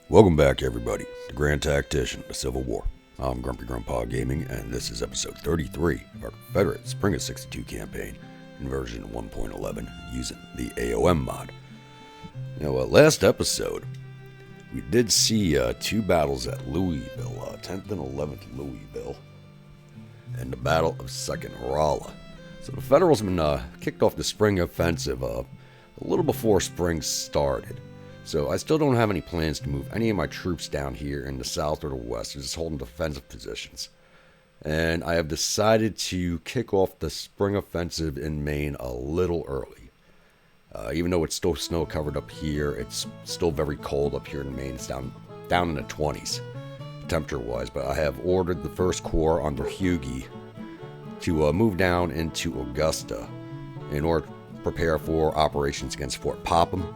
Welcome back, everybody, to Grand Tactician, the Civil War. I'm Grumpy Grandpa Gaming, and this is episode 33 of our Confederate Spring of 62 campaign in version 1.11 using the A.O.M Mod. Now, last episode, we did see two battles at Louisville, 10th and 11th Louisville, and the Battle of Second Rolla. So the Federals have been kicked off the spring offensive a little before spring started. So I still don't have any plans to move any of my troops down here in the south or the west. I'm just holding defensive positions. And I have decided to kick off the spring offensive in Maine a little early. Even though it's still snow covered up here, it's still very cold up here in Maine. It's down in the 20s, temperature-wise. But I have ordered the 1st Corps under Hughie to move down into Augusta in order to prepare for operations against Fort Popham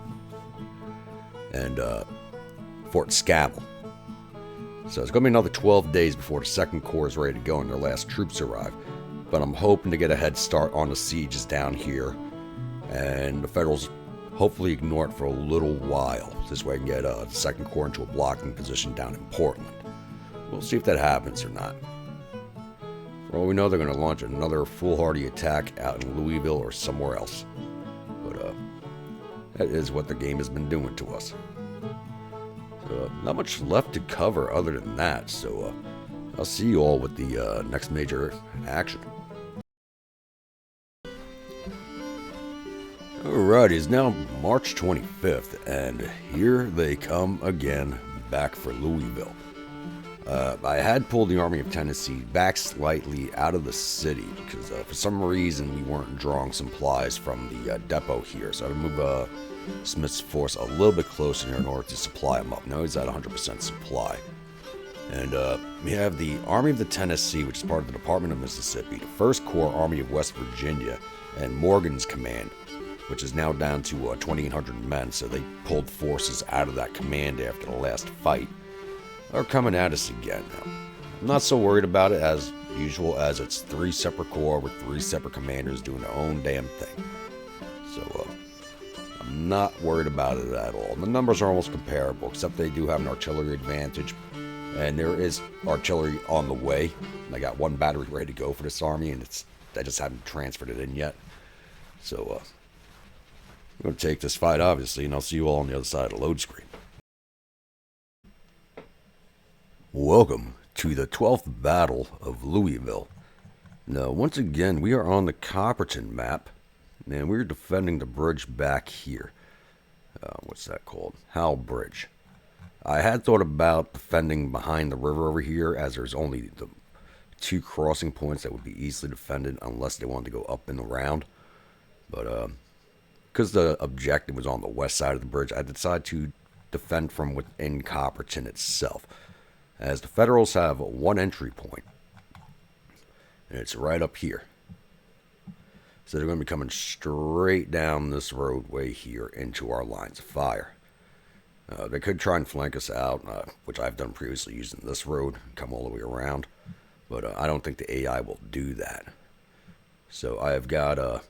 and Fort Scabble. So it's going to be another 12 days before the 2nd Corps is ready to go and their last troops arrive. But I'm hoping to get a head start on the sieges down here, and the Federals hopefully ignore it for a little while. This way I can get the 2nd Corps into a blocking position down in Portland. We'll see if that happens or not. For all we know, they're going to launch another foolhardy attack out in Louisville or somewhere else. But that is what the game has been doing to us. So, not much left to cover other than that, so I'll see you all with the next major action. Alright, it's now March 25th, and here they come again, back for Louisville. I had pulled the Army of Tennessee back slightly out of the city because for some reason we weren't drawing supplies from the depot here. So I had to move Smith's force a little bit closer here in order to supply him up. Now he's at 100% supply. And we have the Army of the Tennessee, which is part of the Department of Mississippi, the 1st Corps Army of West Virginia, and Morgan's command, which is now down to 2,800 men. So they pulled forces out of that command after the last fight. Are coming at us again now. I'm not so worried about it as usual, as it's 3 separate corps with 3 separate commanders doing their own damn thing. So I'm not worried about it at all. The numbers are almost comparable, except they do have an artillery advantage, and there is artillery on the way. I got 1 battery ready to go for this army, and I just haven't transferred it in yet. So I'm going to take this fight, obviously, and I'll see you all on the other side of the load screen. Welcome to the 12th Battle of Louisville. Now, once again, we are on the Copperton map, and we're defending the bridge back here. What's that called? Howell Bridge. I had thought about defending behind the river over here, as there's only the 2 crossing points that would be easily defended unless they wanted to go up and around. But because the objective was on the west side of the bridge, I decided to defend from within Copperton itself, as the Federals have 1 entry point, and it's right up here. So they're going to be coming straight down this roadway here into our lines of fire. They could try and flank us out, which I've done previously using this road, come all the way around, but I don't think the AI will do that. So I have got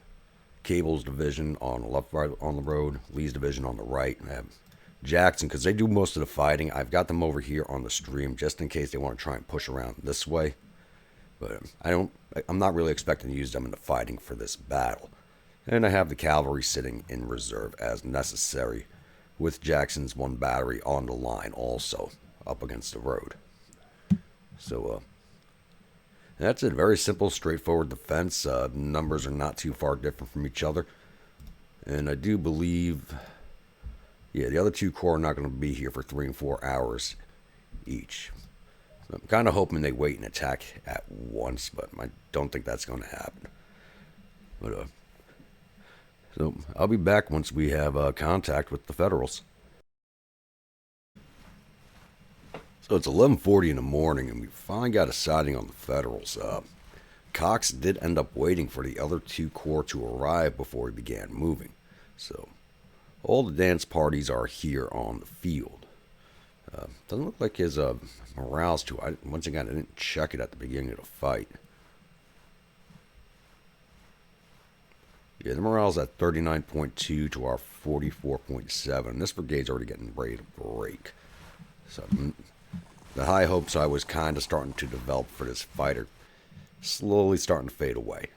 Cable's division on the left, right on the road, Lee's division on the right, and I have Jackson, because they do most of the fighting. I've got them over here on the stream just in case they want to try and push around this way. But I'm not really expecting to use them in the fighting for this battle. And I have the cavalry sitting in reserve as necessary, with Jackson's 1 battery on the line also up against the road. So that's it. Very simple, straightforward defense. Numbers are not too far different from each other. And I do believe, yeah, the other 2 corps are not going to be here for 3 and 4 hours each. So I'm kind of hoping they wait and attack at once, but I don't think that's going to happen. But so I'll be back once we have contact with the Federals. So it's 11:40 in the morning, and we finally got a sighting on the Federals. Cox did end up waiting for the other 2 corps to arrive before he began moving. So all the dance parties are here on the field. Doesn't look like his morale's too high. Once again, I didn't check it at the beginning of the fight. Yeah, the morale's at 39.2 to our 44.7. This brigade's already getting ready to break. So the high hopes I was kind of starting to develop for this fight are slowly starting to fade away.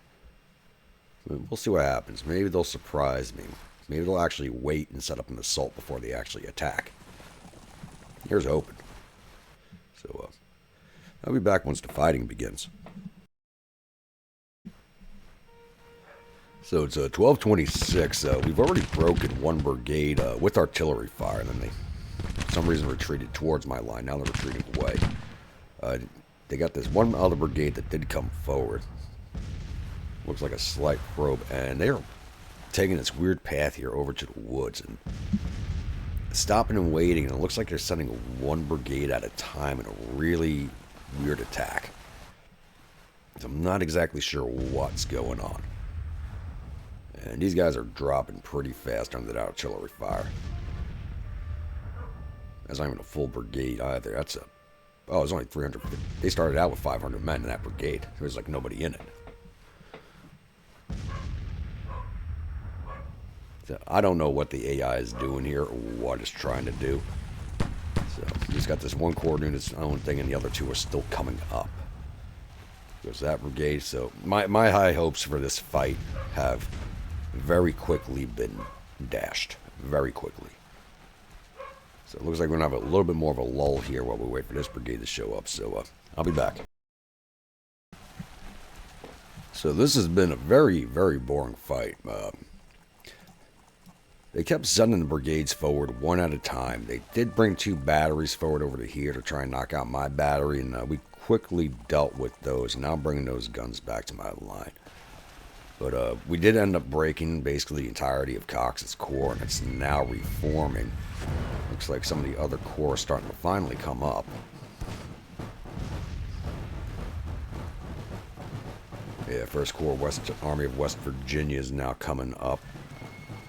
We'll see what happens. Maybe they'll surprise me. Maybe they'll actually wait and set up an assault before they actually attack. Here's hoping. So, I'll be back once the fighting begins. So it's 12:26. We've already broken one brigade with artillery fire, and then they, for some reason, retreated towards my line. Now they're retreating away. They got this one other brigade that did come forward. Looks like a slight probe, and they're taking this weird path here over to the woods and stopping and waiting, and it looks like they're sending one brigade at a time in a really weird attack. So I'm not exactly sure what's going on. And these guys are dropping pretty fast under that artillery fire. That's not even a full brigade either. That's a... Oh, it's only 300. They started out with 500 men in that brigade. There was like nobody in it. So I don't know what the AI is doing here or what it's trying to do. So he's got this one corps doing its own thing, and the other two are still coming up. There's that brigade. So my high hopes for this fight have very quickly been dashed. Very quickly. So it looks like we're going to have a little bit more of a lull here while we wait for this brigade to show up. So I'll be back. So this has been a very, very boring fight. They kept sending the brigades forward one at a time. They did bring two batteries forward over to here to try and knock out my battery, and we quickly dealt with those. And now I'm bringing those guns back to my line. But we did end up breaking basically the entirety of Cox's corps, and it's now reforming. Looks like some of the other corps are starting to finally come up. Yeah, 1st Corps Army of West Virginia is now coming up.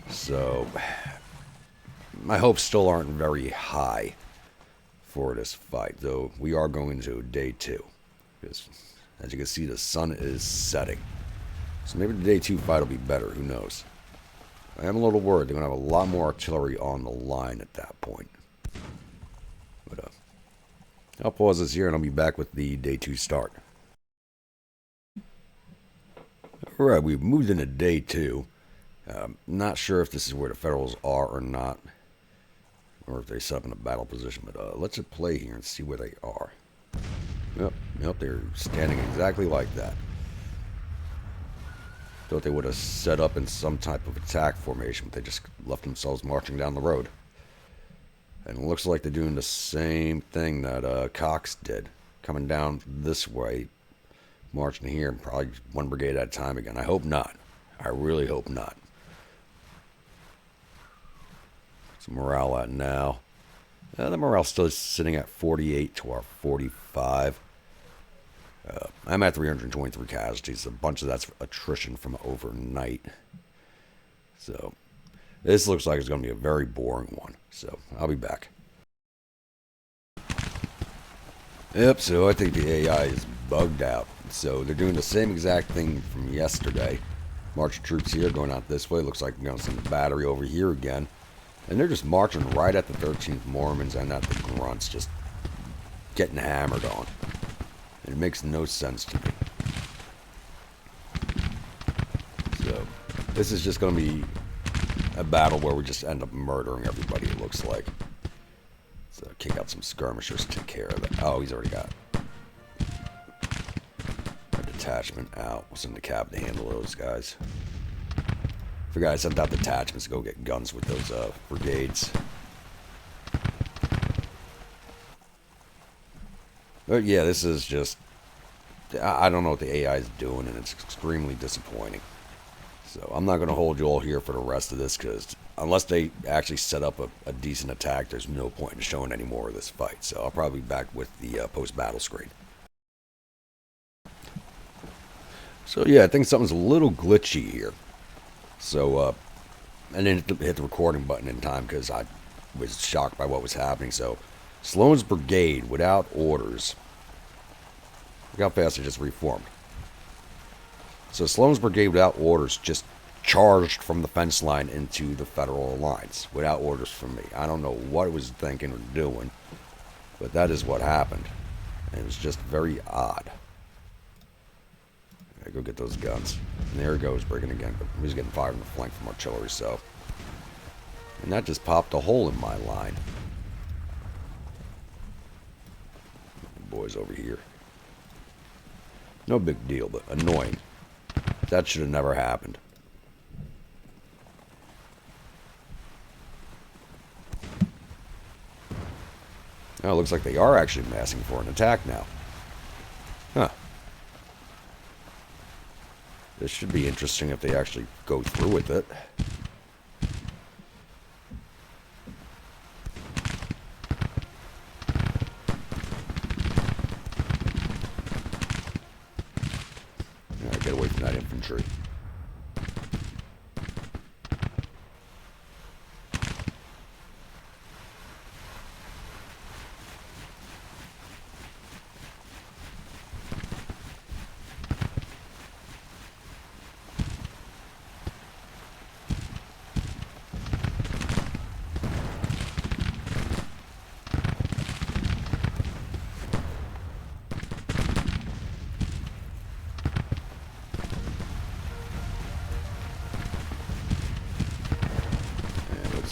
So, my hopes still aren't very high for this fight, though we are going to day 2. Because, as you can see, the sun is setting. So maybe the day 2 fight will be better, who knows. I am a little worried. They're going to have a lot more artillery on the line at that point. But, I'll pause this here and I'll be back with the day 2 start. Alright, we've moved into day 2. Not sure if this is where the Federals are or not. Or if they set up in a battle position. But let's just play here and see where they are. Yep, they're standing exactly like that. Thought they would have set up in some type of attack formation, but they just left themselves marching down the road. And it looks like they're doing the same thing that Cox did. Coming down this way, marching here, probably one brigade at a time again. I hope not. I really hope not. What's morale at now? The morale's still sitting at 48 to our 45. I'm at 323 casualties. A bunch of that's attrition from overnight. So, this looks like it's going to be a very boring one. So, I'll be back. Yep, so I think the AI is bugged out. So, they're doing the same exact thing from yesterday. March troops here going out this way. Looks like we're going to send the battery over here again. And they're just marching right at the 13th Mormons and at the Grunts. Just getting hammered on. It makes no sense to me. So, this is just going to be a battle where we just end up murdering everybody, it looks like. So, kick out some skirmishers, take care of it. Oh, he's already got a detachment out. We'll send the cab to handle those guys. Forgot I sent out detachments to go get guns with those brigades. But yeah, this is just... I don't know what the AI is doing, and it's extremely disappointing. So I'm not going to hold you all here for the rest of this, because unless they actually set up a decent attack, there's no point in showing any more of this fight. So I'll probably be back with the post-battle screen. So yeah, I think something's a little glitchy here. So, I didn't hit the recording button in time because I was shocked by what was happening. So, Sloan's brigade, without orders. Look how fast it just reformed. So, Sloan's brigade, without orders, just charged from the fence line into the Federal lines. Without orders from me. I don't know what it was thinking or doing. But that is what happened. And it was just very odd. I go get those guns. And there he goes, breaking again. But he's getting fired in the flank from artillery, so. And that just popped a hole in my line. Boys over here. No big deal, but annoying. That should have never happened. Oh, it looks like they are actually massing for an attack now. Huh. This should be interesting if they actually go through with it. Alright, get away from that infantry.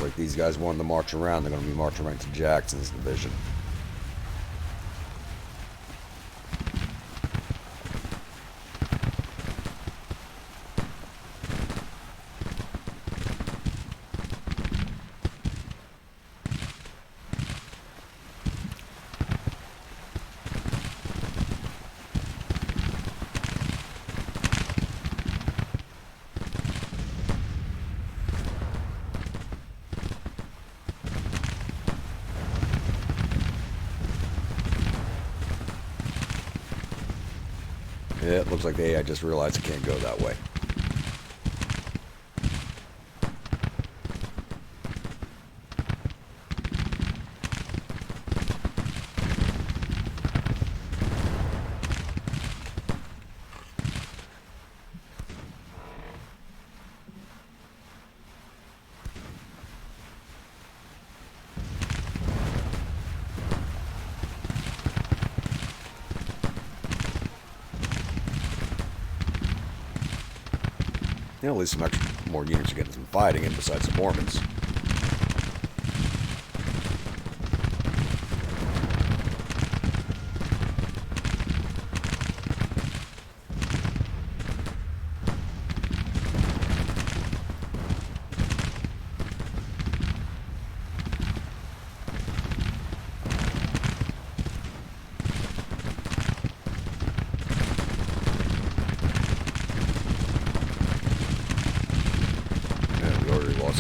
Like these guys wanted to march around. They're going to be marching right to Jackson's division. Yeah, it looks like the AI just realized it can't go that way. You know, at least some extra more units are getting some fighting in besides the Mormons.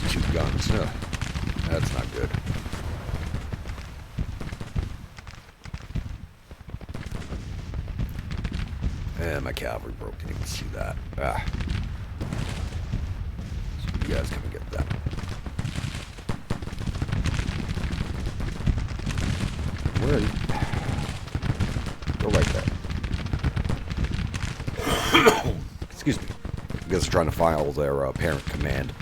Two guns. That's not good. And my cavalry broke. Didn't even see that. Ah. So you guys come and get that. Where are you? Go right there. Excuse me. You guys are trying to follow their parent command.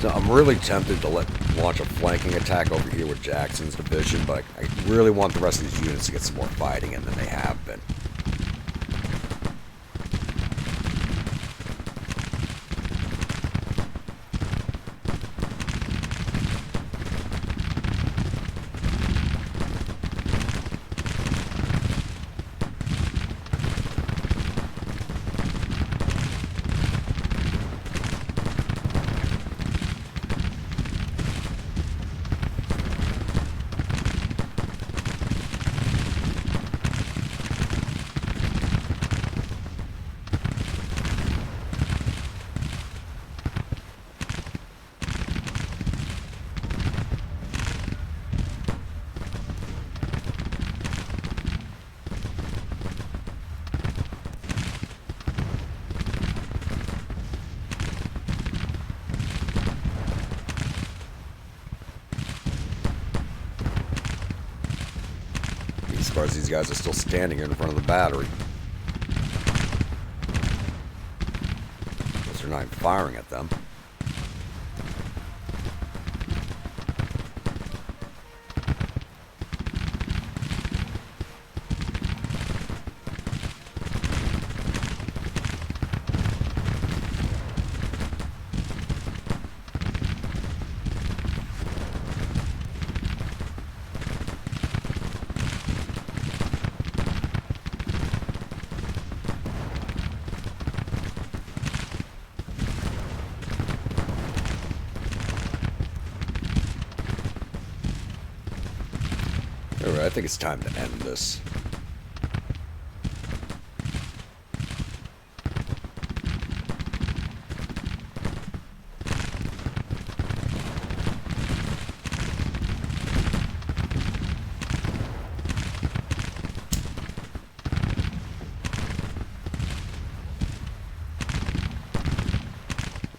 So I'm really tempted to launch a flanking attack over here with Jackson's division, but I really want the rest of these units to get some more fighting in than they have been. surprised these guys are still standing here in front of the battery. Guess they're not even firing at them. Alright, I think it's time to end this.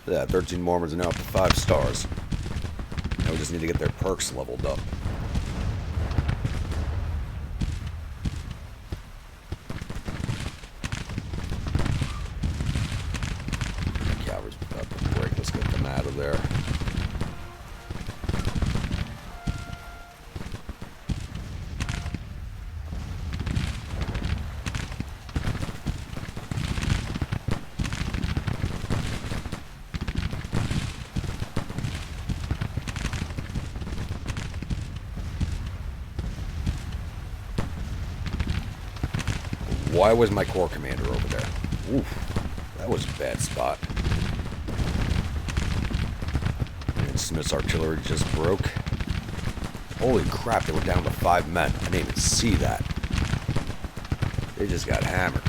Yeah, 13 Mormons are now up to 5 stars. Now we just need to get their perks leveled up. Cavalry's about to break. Let's get them out of there. Why was my corps commander over there? Oof, that was a bad spot. And Smith's artillery just broke. Holy crap, they were down to 5 men. I didn't even see that. They just got hammered.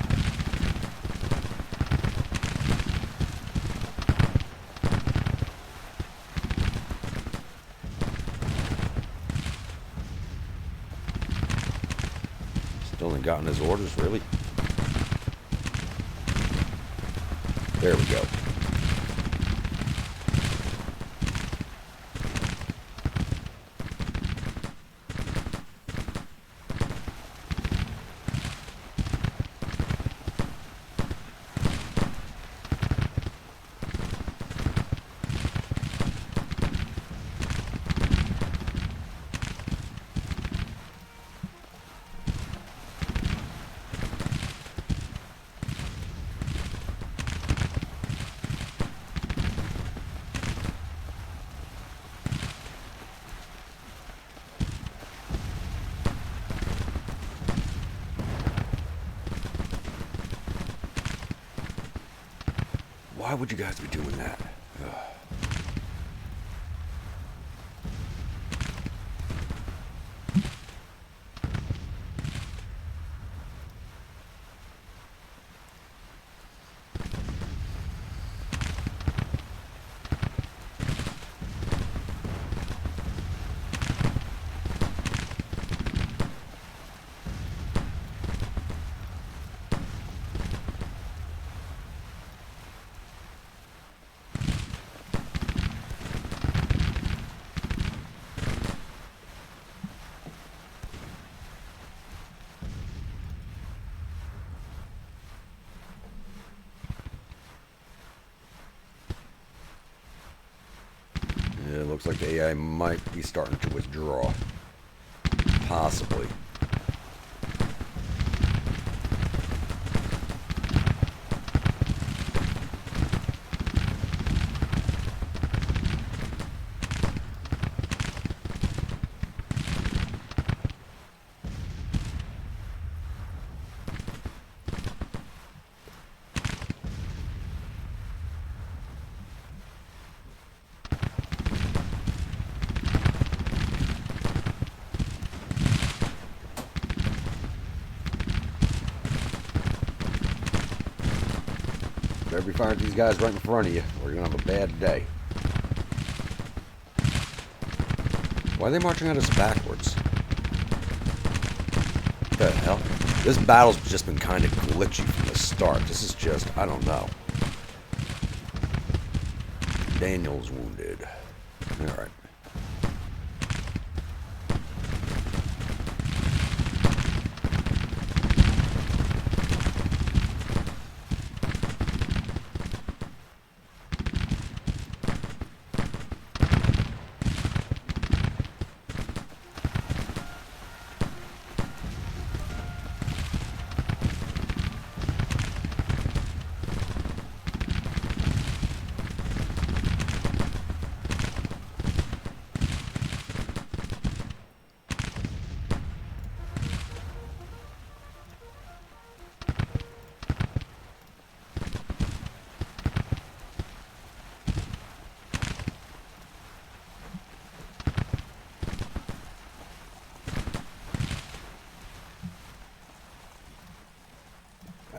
Still ain't gotten his orders, really? There we go. Why would you guys be doing that? Ugh. It looks like the AI might be starting to withdraw. Possibly. Better be firing at these guys right in front of you, or you're gonna have a bad day. Why are they marching at us backwards? What the hell? This battle's just been kind of glitchy from the start. This is just, I don't know. Daniel's wounded. Alright.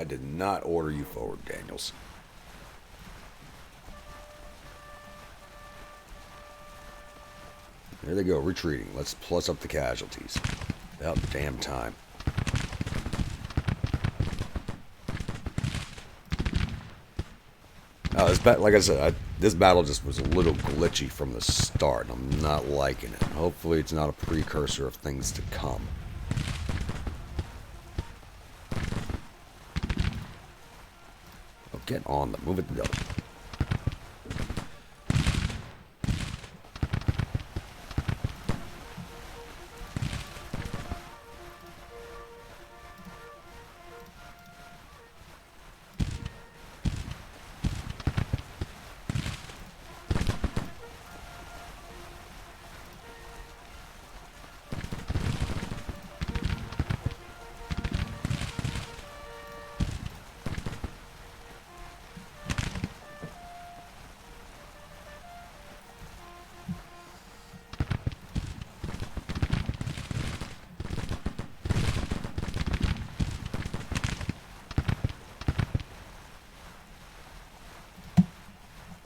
did not order you forward, Daniels. There they go, retreating. Let's plus up the casualties. About damn time. Like I said, this battle just was a little glitchy from the start. I'm not liking it. Hopefully it's not a precursor of things to come. Oh, get on them. Move it to double.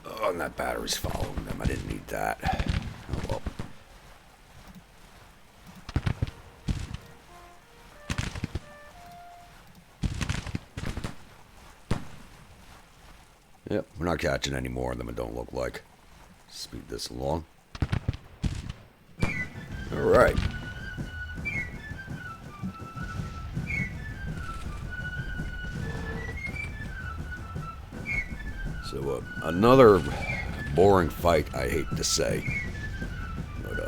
Oh, and that battery's following them. I didn't need that. Oh, well. Yep, we're not catching any more of them, it don't look like. Speed this along. Alright. So, another boring fight, I hate to say. But,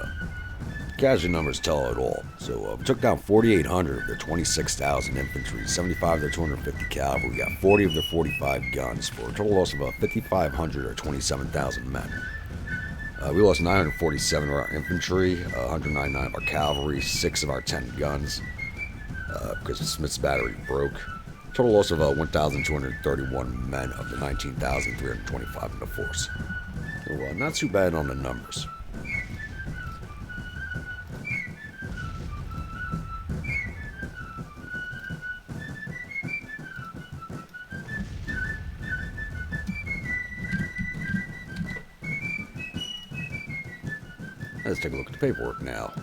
casualty numbers tell it all. So, we took down 4,800 of their 26,000 infantry, 75 of their 250 cavalry. We got 40 of their 45 guns for a total loss of 5,500 or 27,000 men. We lost 947 of our infantry, 199 of our cavalry, 6 of our 10 guns, because the Smith's battery broke. Total loss of 1,231 men of the 19,325 in the force. So, not too bad on the numbers. Let's take a look at the paperwork now.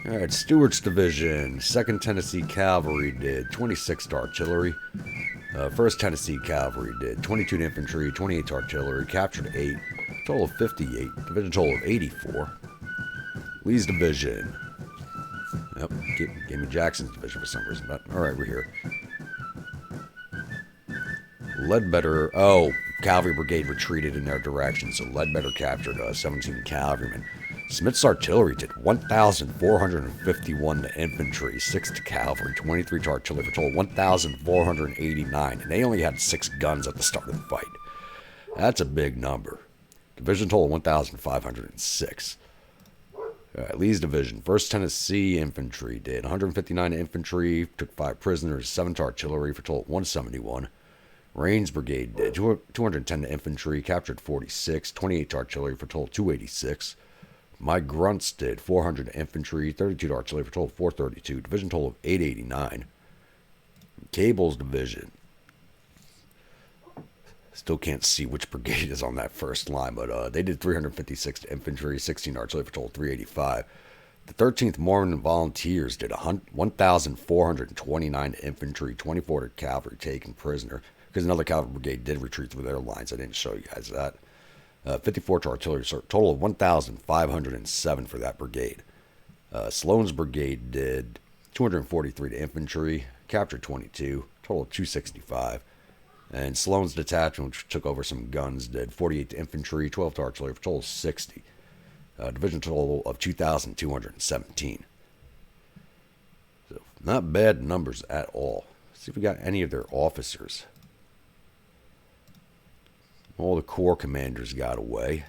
Alright, Stewart's Division, 2nd Tennessee Cavalry did 26 to artillery. 1st Tennessee Cavalry did 22 to infantry, 28 to artillery, captured 8, total of 58, division total of 84. Lee's Division. Yep, gave me Jackson's Division for some reason, but alright, we're here. Ledbetter, Cavalry Brigade retreated in their direction, so Ledbetter captured 17 cavalrymen. Smith's artillery did 1,451 to infantry, 6 to cavalry, 23 to artillery, for a total of 1,489, and they only had 6 guns at the start of the fight. That's a big number. Division total 1,506. Alright, Lee's Division, 1st Tennessee Infantry did 159 to infantry, took 5 prisoners, 7 to artillery, for a total of 171. Rains Brigade did 210 to infantry, captured 46, 28 to artillery, for a total of 286. My Grunts did 400 to infantry, 32 to artillery, for a total of 432. Division total of 889. Cable's Division. Still can't see which brigade is on that first line, but they did 356 to infantry, 16 to artillery, for a total of 385. The 13th Mormon Volunteers did 1,429 to infantry, 24 to cavalry, taken prisoner, because another cavalry brigade did retreat through their lines. I didn't show you guys that. 54 to artillery, so a total of 1,507 for that brigade. Sloan's Brigade did 243 to infantry, captured 22, total of 265. And Sloan's detachment, which took over some guns, did 48 to infantry, 12 to artillery, for a total of 60. Division total of 2,217. So, not bad numbers at all. Let's see if we got any of their officers. All the corps commanders got away.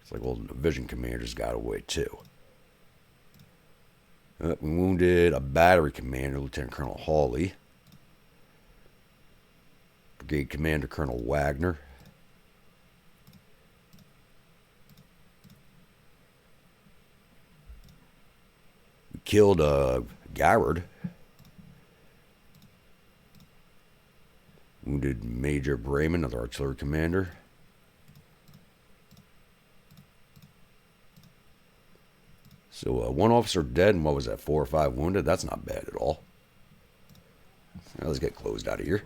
It's like all the division commanders got away too. We wounded a battery commander, Lieutenant Colonel Hawley. Brigade Commander Colonel Wagner. killed Garrard. Wounded Major Brayman, another artillery commander. So one officer dead, and what was that, 4 or 5 wounded? That's not bad at all. Now let's get closed out of here.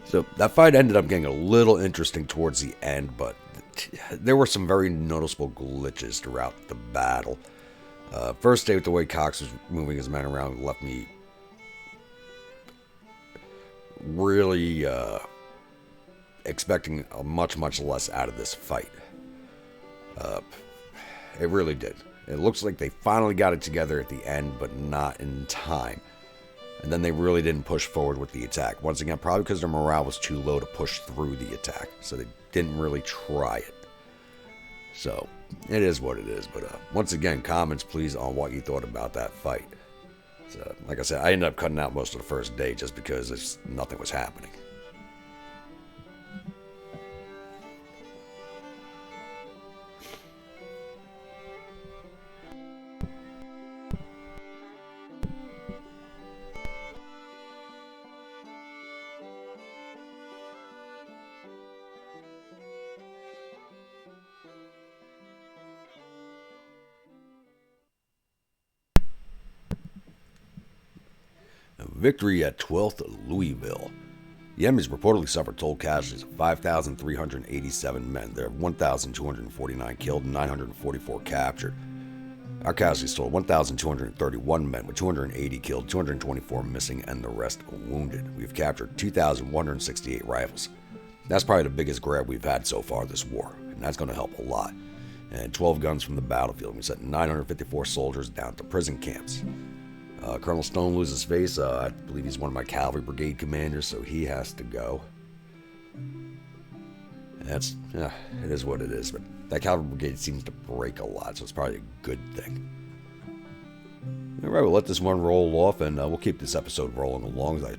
So that fight ended up getting a little interesting towards the end, but there were some very noticeable glitches throughout the battle. First day with the way Cox was moving his men around left me really expecting much less out of this fight. It really did. It looks like they finally got it together at the end, but not in time. And then they really didn't push forward with the attack. Once again, probably because their morale was too low to push through the attack. So they didn't really try it. So, it is what it is. But once again, comments please on what you thought about that fight. So, like I said, I ended up cutting out most of the first day just because nothing was happening. Victory at 12th Louisville. The enemies reportedly suffered total casualties of 5,387 men. There are 1,249 killed and 944 captured. Our casualties total 1,231 men, with 280 killed, 224 missing, and the rest wounded. We've captured 2,168 rifles. That's probably the biggest grab we've had so far this war, and that's going to help a lot. And 12 guns from the battlefield. We sent 954 soldiers down to prison camps. Colonel Stone loses face. I believe he's one of my cavalry brigade commanders, so he has to go. And that's, it is what it is. But that cavalry brigade seems to break a lot, so it's probably a good thing. All right, we'll let this one roll off, and we'll keep this episode rolling along. I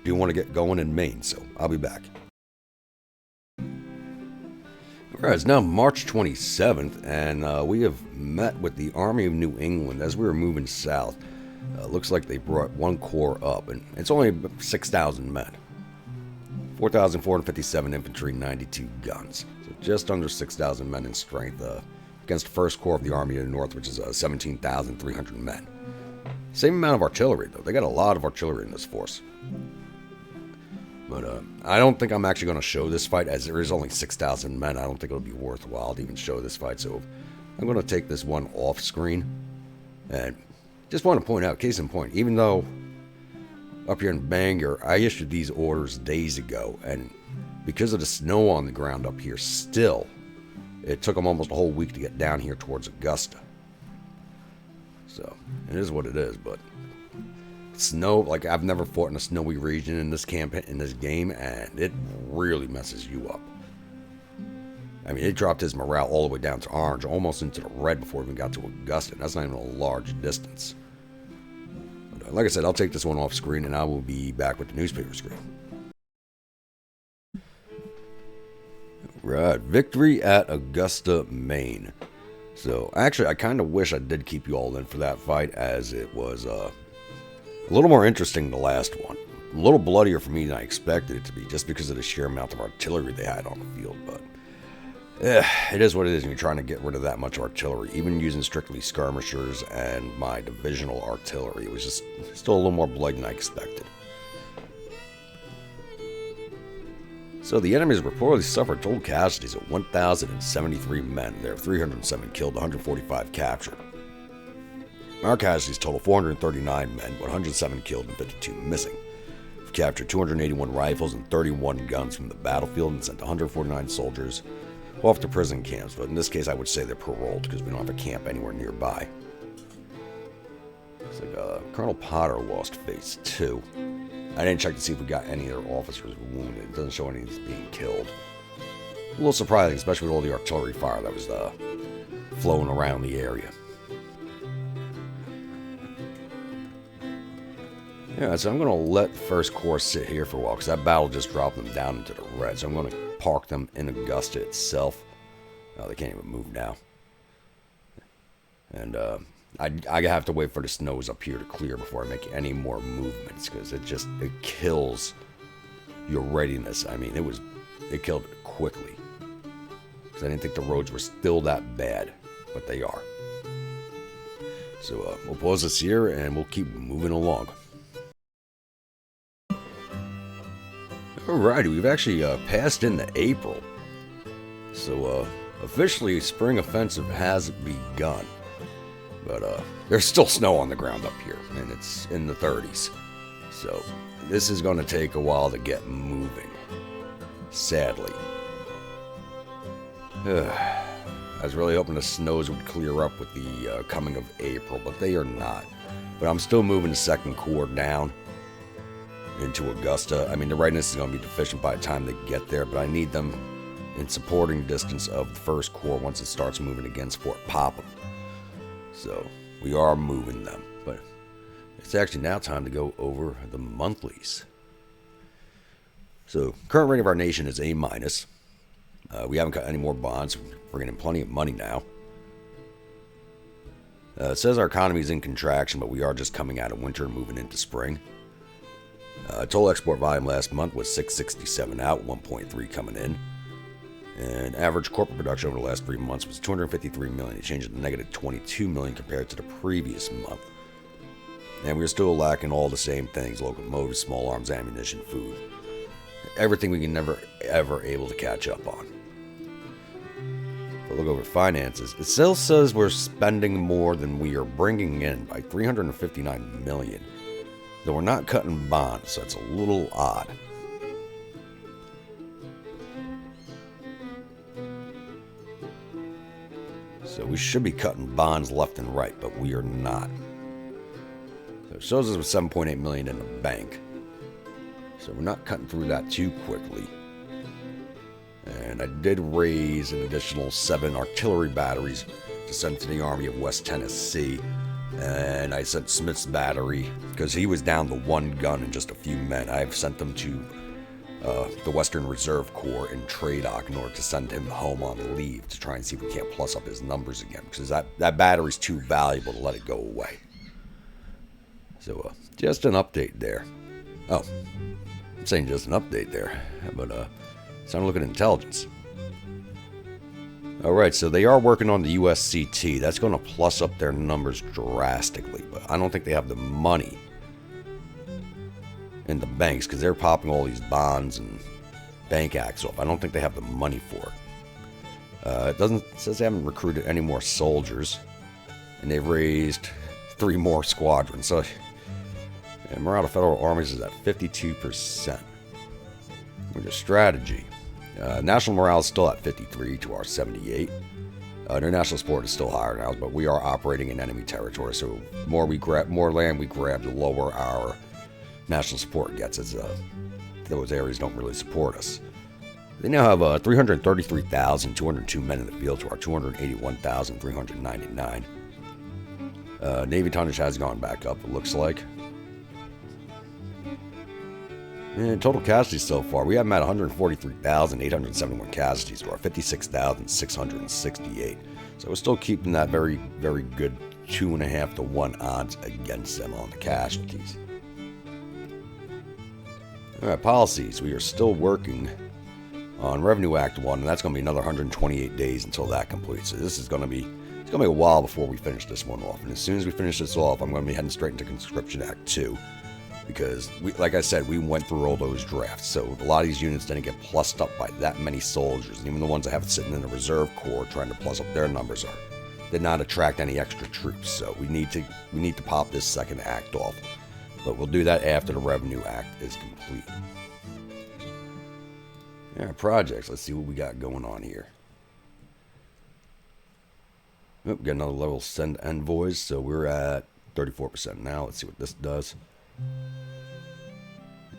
do want to get going in Maine, so I'll be back. All right, it's now March 27th, and we have met with the Army of New England as we were moving south. Looks like they brought one corps up, and it's only 6,000 men. 4,457 infantry, 92 guns. So just under 6,000 men in strength against the 1st Corps of the Army of the North, which is 17,300 men. Same amount of artillery, though. They got a lot of artillery in this force. But I don't think I'm actually going to show this fight, as there is only 6,000 men. I don't think it'll be worthwhile to even show this fight, so I'm going to take this one off screen. And just want to point out, case in point, even though up here in Bangor, I issued these orders days ago, and because of the snow on the ground up here still, it took them almost a whole week to get down here towards Augusta. So, it is what it is, but snow, like, I've never fought in a snowy region in this campaign, in this game, and it really messes you up. I mean, it dropped his morale all the way down to orange, almost into the red before we even got to Augusta. That's not even a large distance. But, like I said, I'll take this one off screen, and I will be back with the newspaper screen. Right, victory at Augusta, Maine. So, actually, I kind of wish I did keep you all in for that fight, as it was a little more interesting than the last one. A little bloodier for me than I expected it to be, just because of the sheer amount of artillery they had on the field, but it is what it is when you're trying to get rid of that much artillery. Even using strictly skirmishers and my divisional artillery, it was just still a little more blood than I expected. So the enemies reportedly suffered total casualties of 1,073 men. There were 307 killed, 145 captured. Our casualties total 439 men, 107 killed and 52 missing. We've captured 281 rifles and 31 guns from the battlefield and sent 149 soldiers off to prison camps, but in this case I would say they're paroled because we don't have a camp anywhere nearby. Looks like Colonel Potter lost face too. I didn't check to see if we got any of their officers wounded. It doesn't show any being killed. A little surprising, especially with all the artillery fire that was flowing around the area. Yeah, so I'm going to let the 1st Corps sit here for a while, because that battle just dropped them down into the red. So I'm going to park them in Augusta itself. Oh, they can't even move now. And I have to wait for the snows up here to clear before I make any more movements, because it kills your readiness. I mean, it killed it quickly, because I didn't think the roads were still that bad, but they are. So we'll pause this here and we'll keep moving along. Alrighty, we've actually passed into April. So officially spring offensive has begun. But there's still snow on the ground up here, and it's in the 30s. So this is going to take a while to get moving, sadly. I was really hoping the snows would clear up with the coming of April, but they are not. But I'm still moving the 2nd Corps down into Augusta. I mean, the readiness is going to be deficient by the time they get there, but I need them in supporting distance of the 1st Corps once it starts moving against Fort Popham. So we are moving them, but it's actually now time to go over the monthlies. So current rating of our nation is A-. We haven't got any more bonds. We're getting plenty of money now. It says our economy is in contraction, but we are just coming out of winter and moving into spring. Total export volume last month was 667 out, 1.3 coming in. And average corporate production over the last 3 months was 253 million. It changed to negative 22 million compared to the previous month. And we're still lacking all the same things: locomotives, small arms, ammunition, food. Everything we can never, ever able to catch up on. If I look over finances, it still says we're spending more than we are bringing in by 359 million. Though we're not cutting bonds, so it's a little odd. So we should be cutting bonds left and right, but we are not. So it shows us with 7.8 million in the bank. So we're not cutting through that too quickly. And I did raise an additional 7 artillery batteries to send to the Army of West Tennessee. And I sent Smith's battery, because he was down to 1 gun and just a few men. I've sent them to the Western Reserve Corps in Tradoc in order to send him home on leave to try and see if we can't plus up his numbers again, because that battery's too valuable to let it go away. So just an update there. Oh, I'm saying just an update there, but it's time to look at intelligence. Alright, so they are working on the USCT. That's going to plus up their numbers drastically, but I don't think they have the money in the banks, because they're popping all these bonds and bank acts off. I don't think they have the money for it. It says they haven't recruited any more soldiers, and they've raised 3 more squadrons. So morale of federal armies is at 52%. With a strategy, national morale is still at 53 to our 78. Their national support is still higher now, but we are operating in enemy territory. So more land we grab, the lower our national support gets, as those areas don't really support us. They now have 333,202 men in the field to our 281,399. Navy tonnage has gone back up, it looks like. And total casualties so far, we have them at 143,871 casualties to our 56,668. So we're still keeping that very, very good 2.5 to 1 odds against them on the casualties. Alright, policies. We are still working on Revenue Act 1, and that's going to be another 128 days until that completes. So this is going to be, it's going to be a while before we finish this one off. And as soon as we finish this off, I'm going to be heading straight into Conscription Act 2. Because, like I said, we went through all those drafts. So a lot of these units didn't get plussed up by that many soldiers. And even the ones that have it sitting in the Reserve Corps trying to plus up their numbers did not attract any extra troops. So we need to pop this second act off. But we'll do that after the Revenue Act is complete. Yeah, projects. Let's see what we got going on here. Oh, we got another level send envoys. So we're at 34% now. Let's see what this does.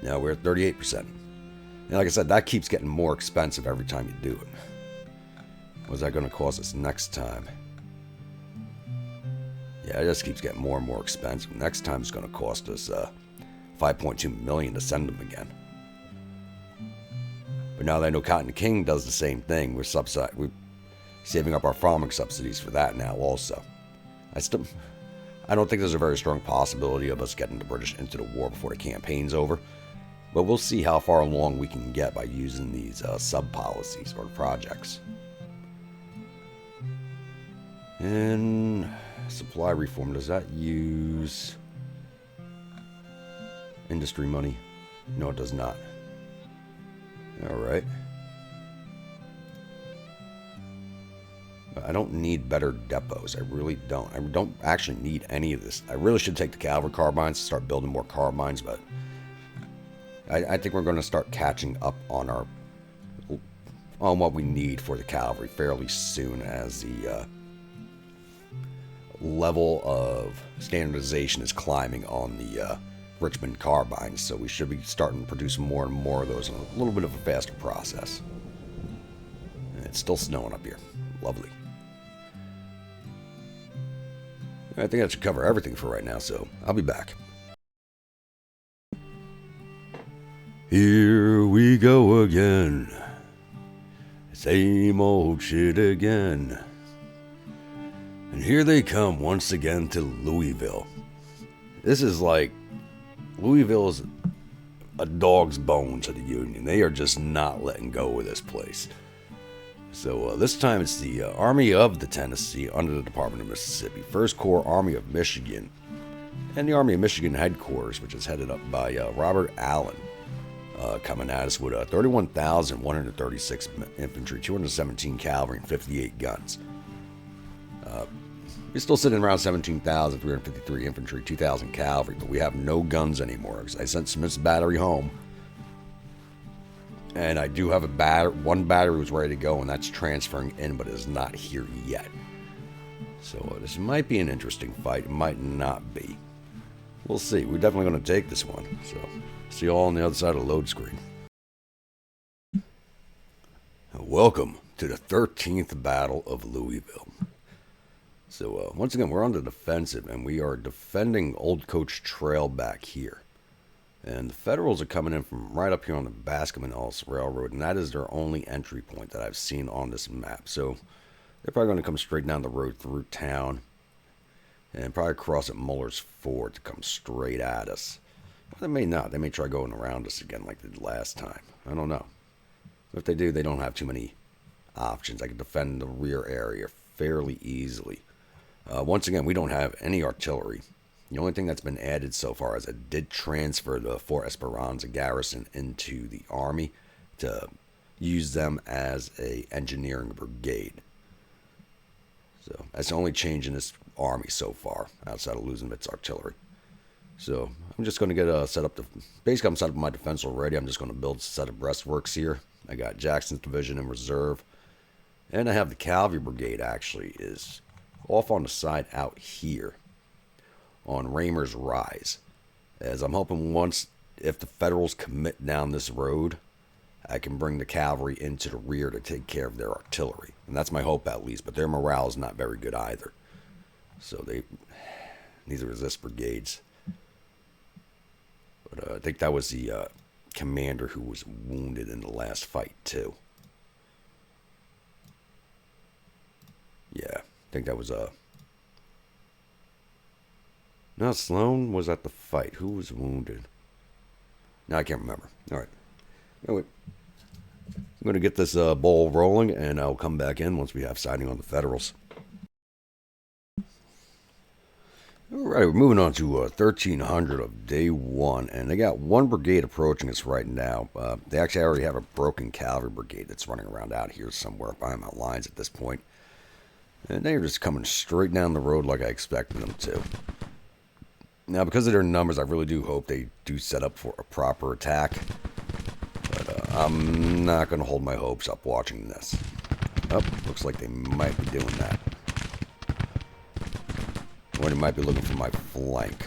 Now we're at 38%. And like I said, that keeps getting more expensive every time you do it. What's that going to cost us next time? Yeah, it just keeps getting more and more expensive. Next time it's going to cost us $5.2 million to send them again. But But now that I know Cotton King does the same thing, we're saving up our farming subsidies for that now also. I don't think there's a very strong possibility of us getting the British into the war before the campaign's over. But we'll see how far along we can get by using these sub-policies or projects. And supply reform, does that use industry money? No, it does not. Alright. I don't need better depots. I really don't. I don't actually need any of this. I really should take the cavalry carbines and start building more carbines, but I think we're going to start catching up on what we need for the cavalry fairly soon, as the level of standardization is climbing on the Richmond carbines. So we should be starting to produce more and more of those in a little bit of a faster process. And it's still snowing up here. Lovely. I think that should cover everything for right now, so I'll be back. Here we go again. Same old shit again. And here they come once again to Louisville. This is like, Louisville is a dog's bone to the Union. They are just not letting go of this place. So this time it's the Army of the Tennessee under the Department of Mississippi, 1st Corps Army of Michigan, and the Army of Michigan headquarters, which is headed up by Robert Allen, coming at us with 31,136 infantry, 217 cavalry, and 58 guns. We're still sitting around 17,353 infantry, 2,000 cavalry, but we have no guns anymore because I sent Smith's battery home. And I do have one battery was ready to go, and that's transferring in, but is not here yet. So this might be an interesting fight. It might not be. We'll see. We're definitely going to take this one. So see you all on the other side of the load screen. Welcome to the 13th Battle of Louisville. So once again, we're on the defensive, and we are defending Old Coach Trail back here. And the Federals are coming in from right up here on the Bascom-and-Ellis Railroad, and that is their only entry point that I've seen on this map. So they're probably going to come straight down the road through town and probably cross at Muller's Ford to come straight at us. Well, they may not. They may try going around us again like they did last time. I don't know. If they do, they don't have too many options. I can defend the rear area fairly easily. Once again, we don't have any artillery. The only thing that's been added so far is I did transfer the Fort Esperanza garrison into the Army to use them as a engineering brigade. So that's the only change in this Army so far, outside of losing its artillery. So I'm just going to get set up basically I'm set up my defense already. I'm just going to build a set of breastworks here. I got Jackson's division in reserve. And I have the cavalry brigade actually is off on the side out here on Raymer's Rise, as I'm hoping if the Federals commit down this road, I can bring the cavalry into the rear to take care of their artillery. And that's my hope at least, but their morale is not very good either. So they need to resist brigades. But I think that was the commander who was wounded in the last fight too. Yeah, I think that was no, Sloan was at the fight. Who was wounded? No, I can't remember. All right. Anyway, I'm going to get this ball rolling, and I'll come back in once we have sighting on the Federals. All right, we're moving on to 1300 of day one, and they got one brigade approaching us right now. They actually already have a broken cavalry brigade that's running around out here somewhere behind my lines at this point. And they're just coming straight down the road like I expected them to. Now, because of their numbers, I really do hope they do set up for a proper attack. But I'm not going to hold my hopes up watching this. Oh, looks like they might be doing that. Or they might be looking for my flank.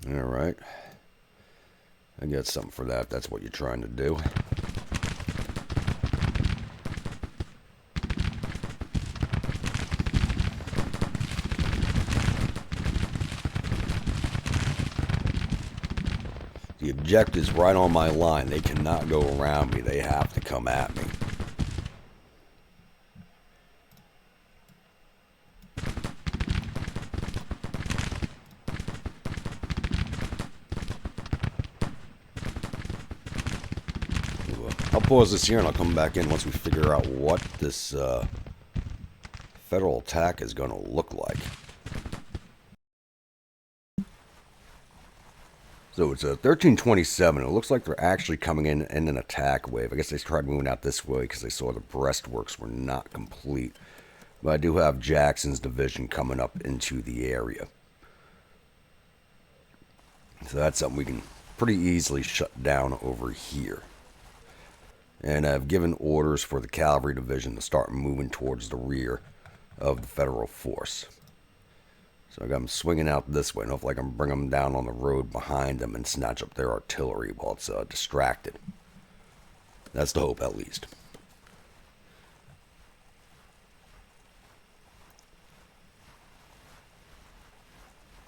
Alright. I got something for that if that's what you're trying to do. objective's right on my line. They cannot go around me. They have to come at me. I'll pause this here and I'll come back in once we figure out what this federal attack is going to look like. So it's a 1327. It looks like they're actually coming in an attack wave. I guess they tried moving out this way because they saw the breastworks were not complete. But I do have Jackson's division coming up into the area. So that's something we can pretty easily shut down over here. And I've given orders for the cavalry division to start moving towards the rear of the federal force. So I got them swinging out this way, and hopefully I can bring them down on the road behind them and snatch up their artillery while it's distracted. That's the hope, at least.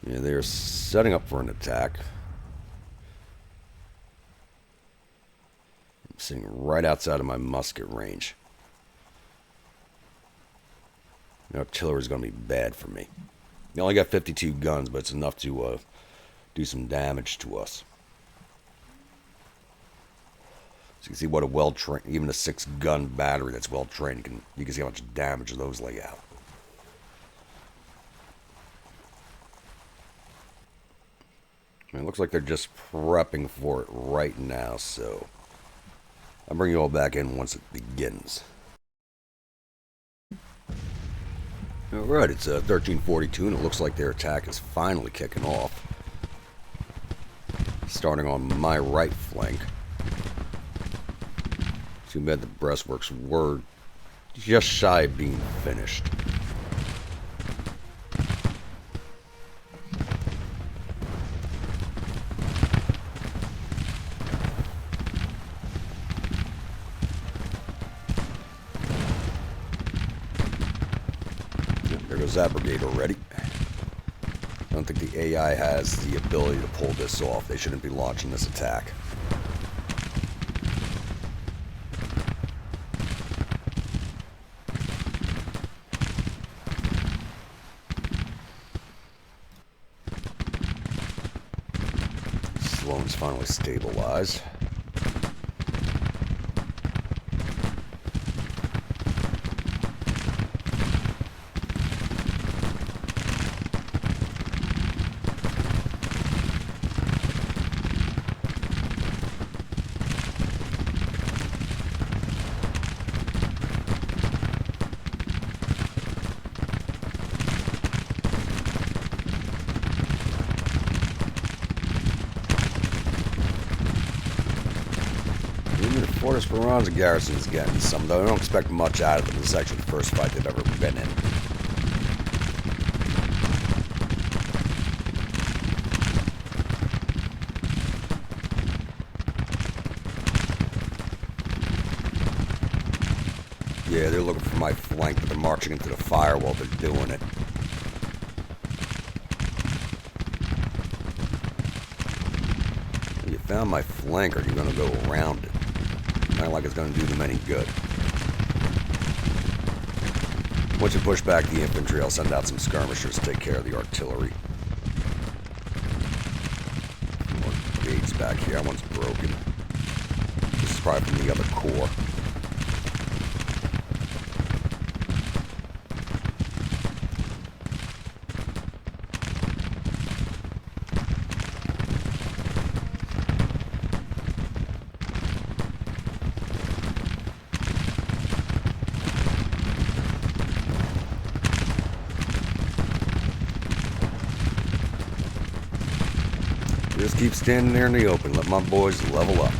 Yeah, they're setting up for an attack. I'm sitting right outside of my musket range. The artillery is going to be bad for me. They only got 52 guns, but it's enough to do some damage to us. So you can see what a well-trained, even a 6-gun battery that's well-trained, you can see how much damage those lay out. It looks like they're just prepping for it right now, so I'll bring you all back in once it begins. Alright, it's 1342, and it looks like their attack is finally kicking off. Starting on my right flank. Too bad the breastworks were just shy of being finished. There goes that brigade already. I don't think the AI has the ability to pull this off. They shouldn't be launching this attack. Sloan's finally stabilized. Fort Esperanza garrison is getting some, though I don't expect much out of them. This is actually the first fight they've ever been in. Yeah, they're looking for my flank, but they're marching into the fire while they're doing it. You found my flank, or you're going to go around it. Not like it's going to do them any good. Once you push back the infantry, I'll send out some skirmishers to take care of the artillery. More brigades back here. That one's broken. This is probably from the other corps. Just keep standing there in the open. Let my boys level up.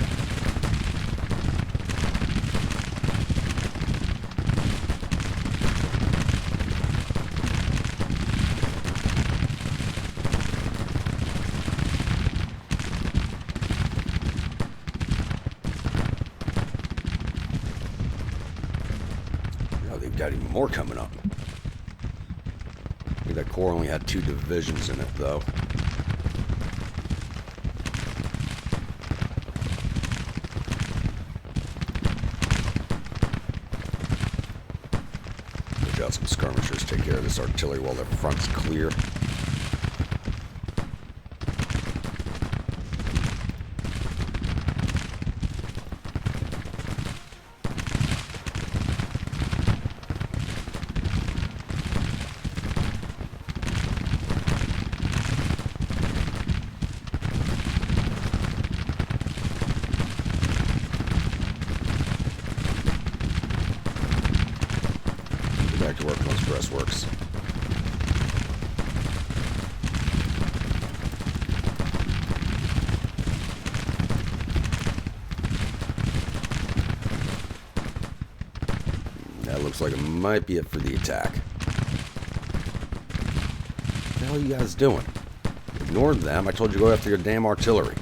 Oh, they've got even more coming up. I think that corps only had 2 divisions in it, though. let some skirmishers take care of this artillery while their front's clear. Back to work on those breastworks. That looks like it might be it for the attack. What the hell are you guys doing? Ignored them. I told you to go after your damn artillery.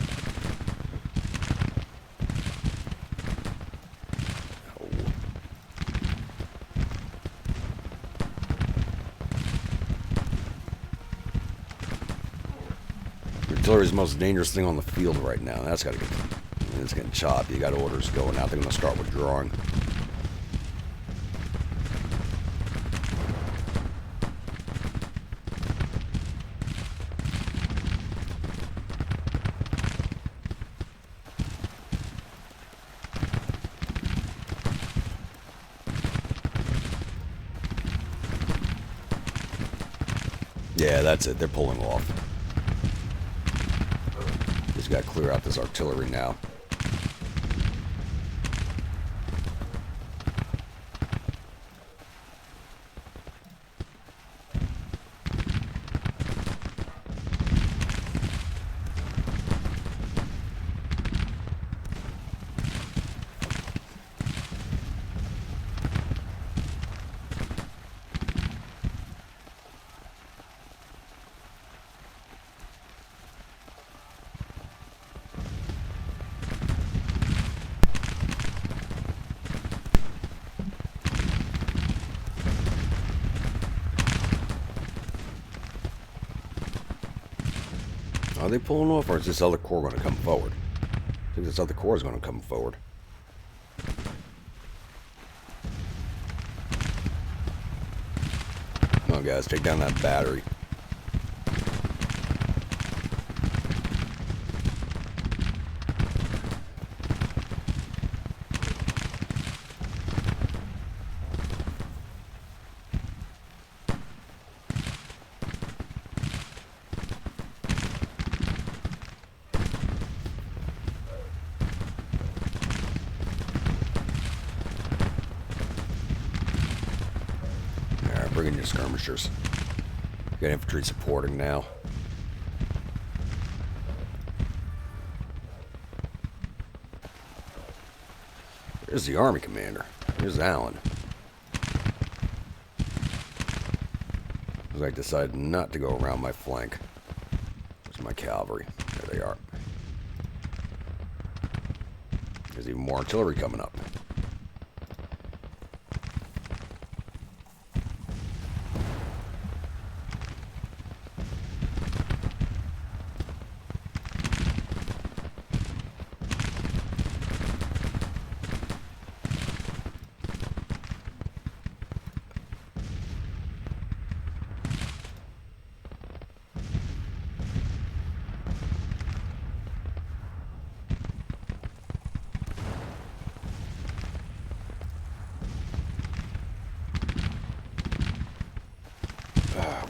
Artillery is the most dangerous thing on the field right now. That's got to get. It's getting choppy. You got orders going out. They're going to start withdrawing. Yeah, that's it. They're pulling off. Just got to clear out this artillery now. Are they pulling off, or is this other corps going to come forward? I think this other corps is going to come forward. Come on, guys, take down that battery. Bring in your skirmishers. Got infantry supporting now. There's the army commander. There's Allen. I decided not to go around my flank. There's my cavalry. There they are. There's even more artillery coming up.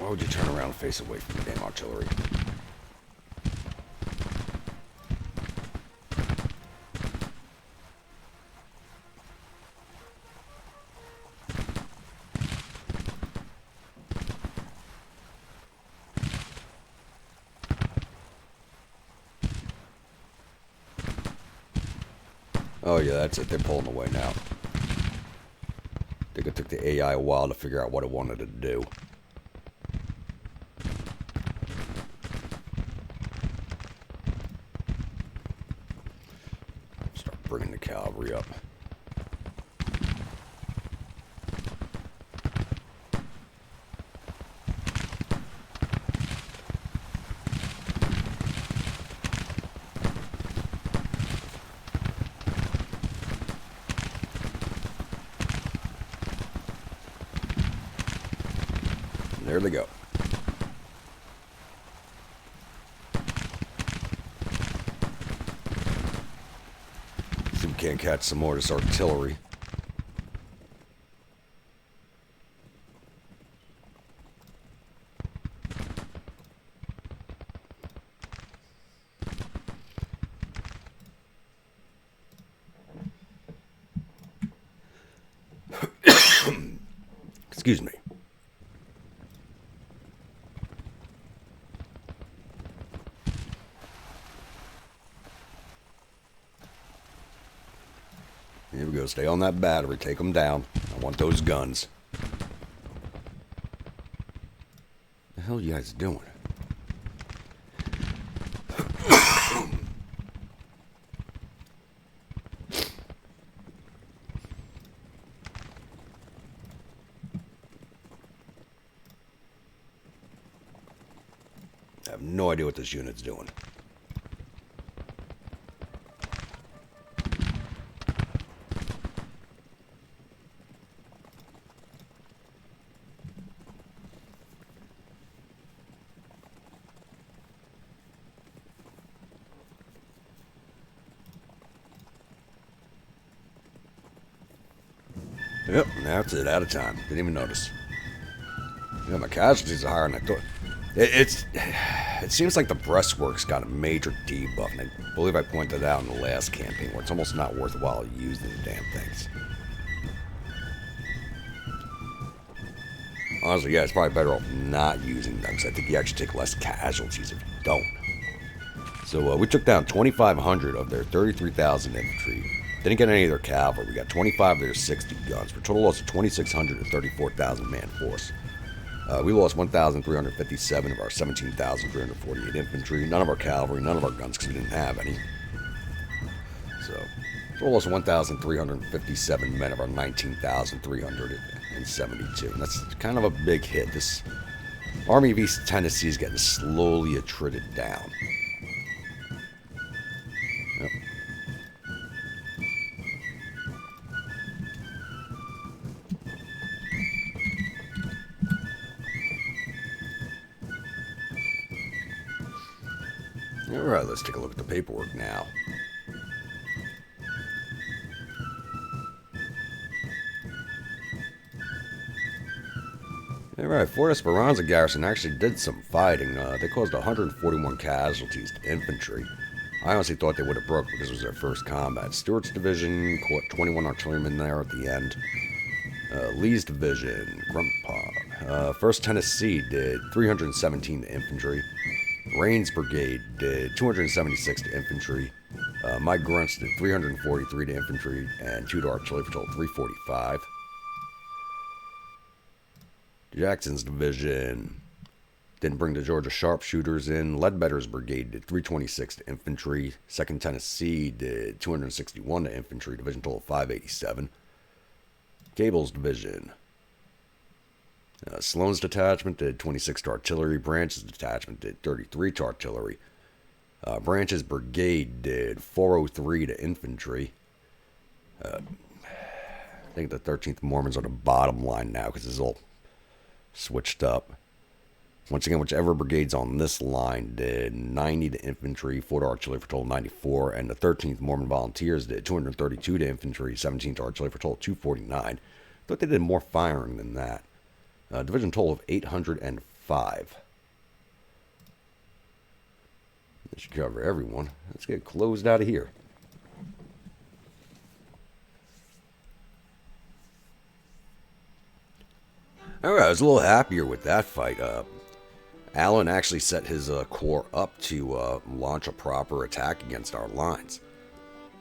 Why would you turn around and face away from the damn artillery? Oh yeah, that's it. They're pulling away now. I think it took the AI a while to figure out what it wanted to do. Bringing the cavalry up. There they go. See if we can't catch some more of this artillery. Excuse me. Here we go. Stay on that battery. Take them down. I want those guns. What the hell are you guys doing? I have no idea what this unit's doing. Yep, that's it. Out of time. Didn't even notice. Yeah, my casualties are higher than I thought. It seems like the breastwork's got a major debuff, and I believe I pointed out in the last campaign where it's almost not worthwhile using the damn things. Honestly, yeah, it's probably better off not using them, because I think you actually take less casualties if you don't. So we took down 2,500 of their 33,000 infantry. Didn't get any of their cavalry. We got 25 of their 60 guns, for a total loss of 2,600 to 34,000 man force. We lost 1,357 of our 17,348 infantry. None of our cavalry, none of our guns, because we didn't have any. So, total loss of 1,357 men of our 19,372. And that's kind of a big hit. This Army of East Tennessee is getting slowly attrited down. Yep. Alright, let's take a look at the paperwork now. Alright, Fort Esperanza garrison actually did some fighting. They caused 141 casualties to infantry. I honestly thought they would have broke because it was their first combat. Stewart's division caught 21 artillerymen there at the end. Lee's division, Grumpaw. 1st Tennessee did 317 to infantry. Rains Brigade did 276 to infantry. My Grunts did 343 to infantry, and 2 to artillery patrol, 345. Jackson's division didn't bring the Georgia sharpshooters in. Ledbetter's brigade did 326 to infantry. 2nd Tennessee did 261 to infantry, division total 587. Cable's division. Sloan's detachment did 26 to artillery. Branch's detachment did 33 to artillery. Branch's brigade did 403 to infantry. I think the 13th Mormons are the bottom line now because it's all switched up. Once again, whichever brigade's on this line did 90 to infantry, 4 to artillery for total 94, and the 13th Mormon Volunteers did 232 to infantry, 17 to artillery for total 249. Thought they did more firing than that. Division total of 805. That should cover everyone. Let's get closed out of here. Alright, I was a little happier with that fight. Allen actually set his corps up to launch a proper attack against our lines.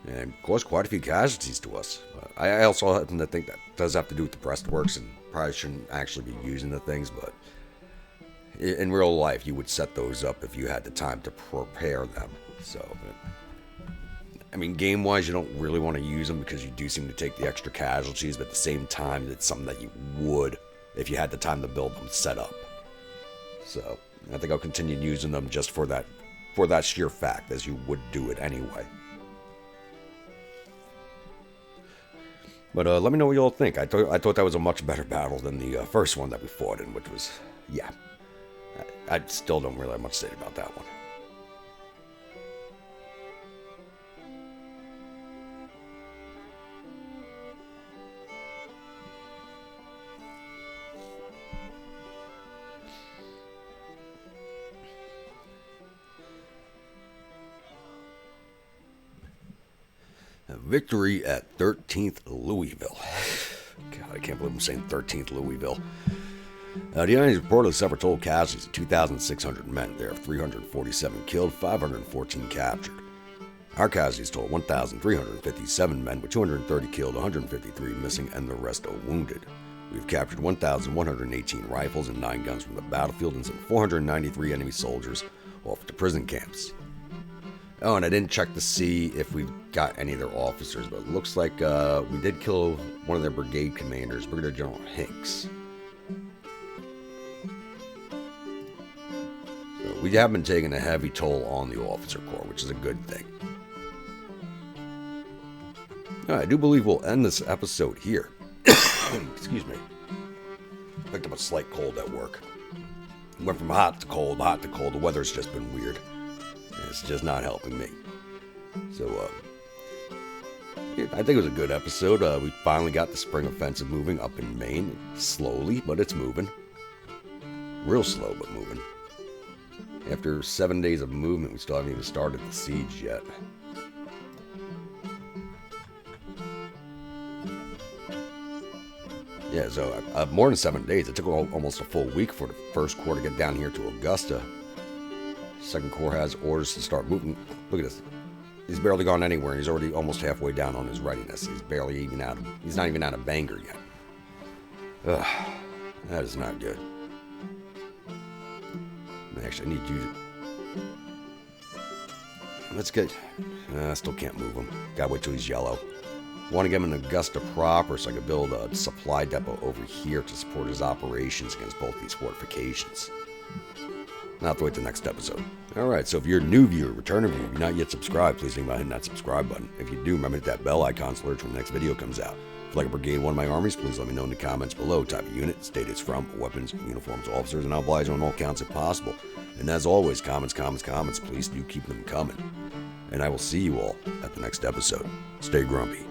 And caused quite a few casualties to us. I also happen to think that does have to do with the breastworks and probably shouldn't actually be using the things, but in real life you would set those up if you had the time to prepare them. So, I mean, game-wise you don't really want to use them because you do seem to take the extra casualties, but at the same time it's something that you would, if you had the time to build them, set up. So, I think I'll continue using them just for that sheer fact, as you would do it anyway. But let me know what you all think. I thought that was a much better battle than the first one that we fought in, which was, yeah. I still don't really have much to say about that one. Victory at 13th Louisville. God, I can't believe I'm saying 13th Louisville. The United reportedly suffered total casualties of 2,600 men. There are 347 killed, 514 captured. Our casualties total 1,357 men, with 230 killed, 153 missing, and the rest are wounded. We've captured 1,118 rifles and 9 guns from the battlefield and sent 493 enemy soldiers off to prison camps. Oh, and I didn't check to see if we got any of their officers, but it looks like we did kill one of their brigade commanders, Brigadier General Hinks. So we have been taking a heavy toll on the officer corps, which is a good thing. I do believe we'll end this episode here. Excuse me. Picked up a slight cold at work. Went from hot to cold, hot to cold. The weather's just been weird. It's just not helping me. So, yeah, I think it was a good episode. We finally got the spring offensive moving up in Maine. Slowly, but it's moving. Real slow, but moving. After 7 days of movement, we still haven't even started the siege yet. Yeah, so more than 7 days. It took almost a full week for the first corps to get down here to Augusta. Second corps has orders to start moving. Look at this. He's barely gone anywhere, and he's already almost halfway down on his readiness. He's barely even out. He's not even out of Bangor yet. Ugh, that is not good. Actually, I need you to... Let's get... I still can't move him. Gotta wait till he's yellow. Want to get him in Augusta proper so I can build a supply depot over here to support his operations against both these fortifications. I'll have to wait till the next episode. Alright, so if you're a new viewer, returning viewer, if you're not yet subscribed, please think about hitting that subscribe button. If you do, remember to hit that bell icon so alert when the next video comes out. If you'd like a brigade in one of my armies, please let me know in the comments below. Type of unit, state it's from, weapons, uniforms, officers, and I'll oblige on all counts if possible. And as always, comments, please do keep them coming. And I will see you all at the next episode. Stay grumpy.